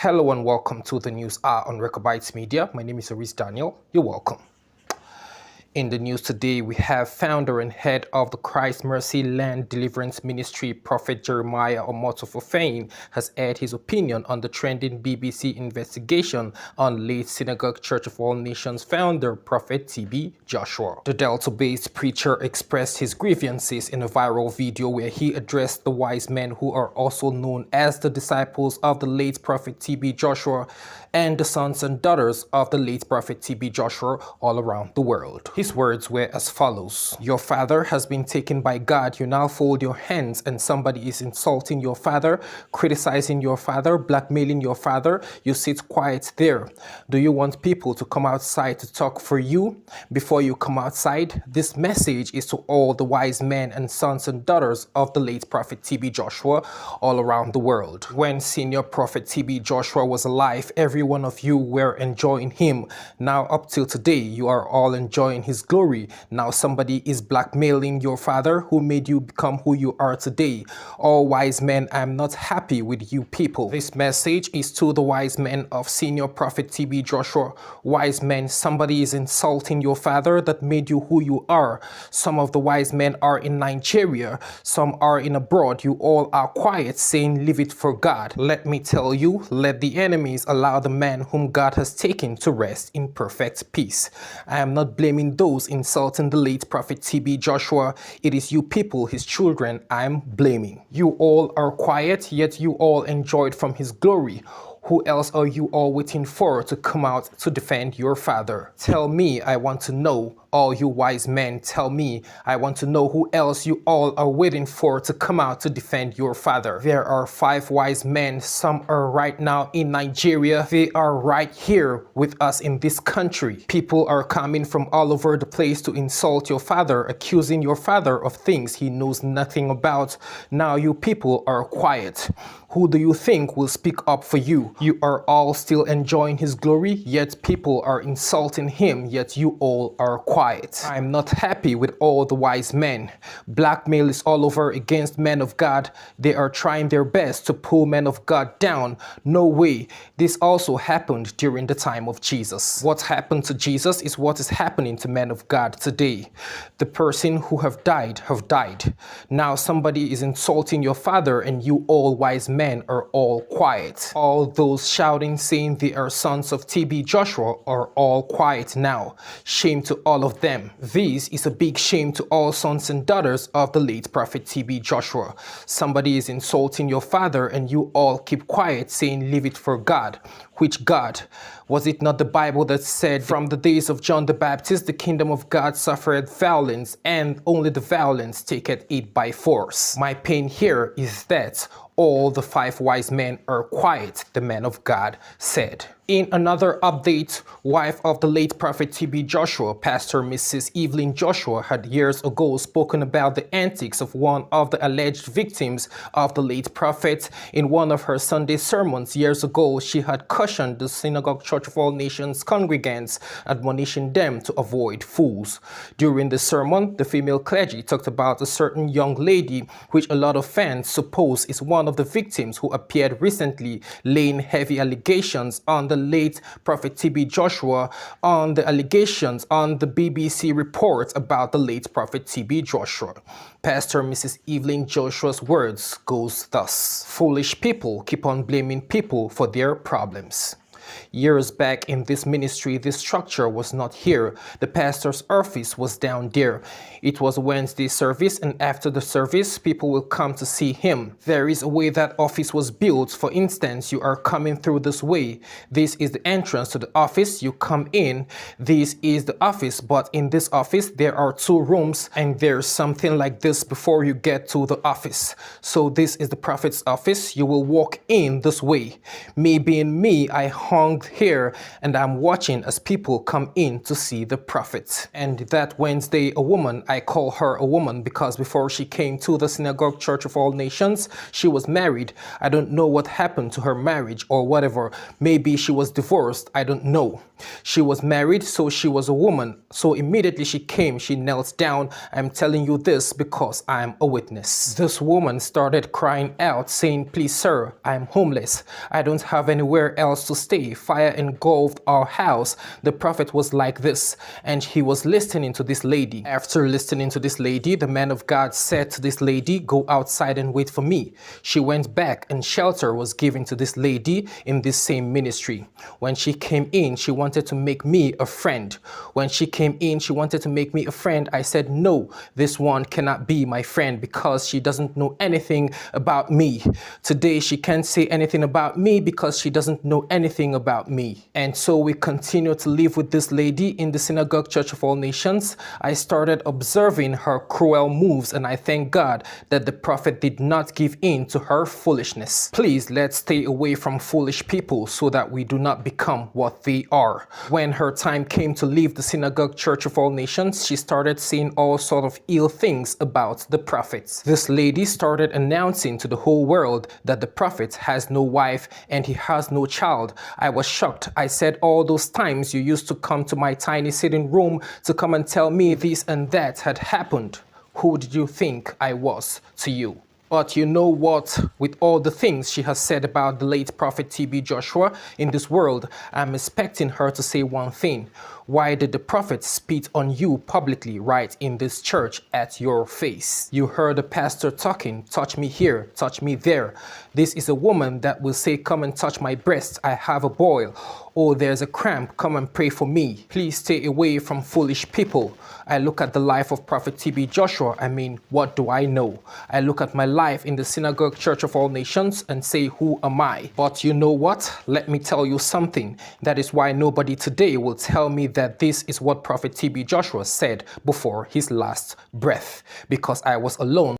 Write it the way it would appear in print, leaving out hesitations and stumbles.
Hello and welcome to the News Hour on Rekobites Media. My name is Aris Daniel. You're welcome. In the news today, we have founder and head of the Christ Mercy Land Deliverance Ministry, Prophet Jeremiah Omoto Fufeyin, has aired his opinion on the trending BBC investigation on late Synagogue Church of All Nations founder, Prophet TB Joshua. The Delta-based preacher expressed his grievances in a viral video where he addressed the wise men who are also known as the disciples of the late Prophet TB Joshua and the sons and daughters of the late Prophet TB Joshua all around the world. His words were as follows: "Your father has been taken by God. You now fold your hands and somebody is insulting your father, criticizing your father, blackmailing your father. You sit quiet there. Do you want people to come outside to talk for you before you come outside?" This message is to all the wise men and sons and daughters of the late Prophet TB Joshua all around the world. When senior Prophet TB Joshua was alive, every one of you were enjoying him. Now up till today, you are all enjoying his glory. Now somebody is blackmailing your father who made you become who you are today. All wise men, I'm not happy with you people. This message is to the wise men of senior Prophet TB Joshua. Wise men, somebody is insulting your father that made you who you are. Some of the wise men are in Nigeria. Some are in abroad. You all are quiet, saying, "Leave it for God." Let me tell you, let the enemies allow the man whom God has taken to rest in perfect peace. I am not blaming those insulting the late Prophet TB Joshua. It is you people, his children, I am blaming. You all are quiet, yet you all enjoyed from his glory. Who else are you all waiting for to come out to defend your father? Tell me, I want to know. All you wise men, tell me. I want to know who else you all are waiting for to come out to defend your father. There are 5 wise men. Some are right now in Nigeria. They are right here with us in this country. People are coming from all over the place to insult your father, accusing your father of things he knows nothing about. Now you people are quiet. Who do you think will speak up for you? You are all still enjoying his glory, yet people are insulting him, yet you all are quiet. I'm not happy with all the wise men. Blackmail is all over against men of God. They are trying their best to pull men of God down. No way. This also happened during the time of Jesus. What happened to Jesus is what is happening to men of God today. The person who have died. Now somebody is insulting your father and you all wise men are all quiet. All those shouting saying they are sons of TB Joshua are all quiet now. Shame to all of them. This is a big shame to all sons and daughters of the late Prophet TB Joshua. Somebody is insulting your father and you all keep quiet saying leave it for God. Which God? Was it not the Bible that said, "From the days of John the Baptist, the kingdom of God suffered violence, and only the violence taketh it by force"? My pain here is that all the 5 wise men are quiet, the men of God said. In another update, wife of the late Prophet TB Joshua, Pastor Mrs. Evelyn Joshua, had years ago spoken about the antics of one of the alleged victims of the late prophet. In one of her Sunday sermons years ago, she had cautioned the Synagogue Church of All Nations congregants, admonishing them to avoid fools. During the sermon, the female clergy talked about a certain young lady, which a lot of fans suppose is one of the victims who appeared recently, laying heavy allegations on the late Prophet TB Joshua on the allegations on the BBC report about the late Prophet TB Joshua. Pastor Mrs. Evelyn Joshua's words goes thus: "Foolish people keep on blaming people for their problems." Years back in this ministry, this structure was not here. The pastor's office was down there. It was a Wednesday service, and after the service, people will come to see him. There is a way that office was built. For instance, you are coming through this way. This is the entrance to the office. You come in. This is the office, but in this office, there are 2 rooms, and there's something like this before you get to the office. So this is the prophet's office. You will walk in this way. Me being me, I hung here and I'm watching as people come in to see the prophet. And that Wednesday, a woman, I call her a woman because before she came to the Synagogue Church of All Nations, she was married. I don't know what happened to her marriage or whatever. Maybe she was divorced. I don't know. She was married, so she was a woman. So immediately she came, she knelt down. I'm telling you this because I'm a witness. This woman started crying out, saying, "Please, sir, I'm homeless. I don't have anywhere else to stay. Fire engulfed our house." The prophet was like this, and he was listening to this lady. After listening to this lady, the man of God said to this lady, "Go outside and wait for me." She went back, and shelter was given to this lady in this same ministry. When she came in, she wanted to make me a friend. When she came in, she wanted to make me a friend. I said, "No, this one cannot be my friend because she doesn't know anything about me. Today, she can't say anything about me because she doesn't know anything about me." And so we continue to live with this lady in the Synagogue Church of All Nations. I started observing her cruel moves, and I thank God that the prophet did not give in to her foolishness. Please, let's stay away from foolish people so that we do not become what they are. When her time came to leave the Synagogue Church of All Nations, she started saying all sort of ill things about the prophets. This lady started announcing to the whole world that the prophet has no wife and he has no child. I was shocked. I said, "All those times you used to come to my tiny sitting room to come and tell me this and that had happened. Who did you think I was to you?" But you know what? With all the things she has said about the late prophet TB Joshua in this world, I'm expecting her to say one thing. Why did the prophet spit on you publicly right in this church at your face? You heard the pastor talking, "Touch me here, touch me there." This is a woman that will say, "Come and touch my breast, I have a boil." "Oh, there's a cramp, come and pray for me." Please stay away from foolish people. I look at the life of Prophet TB Joshua. I mean, what do I know? I look at my life in the Synagogue Church of All Nations and say, who am I? But you know what? Let me tell you something. That is why nobody today will tell me that this is what Prophet TB Joshua said before his last breath. Because I was alone.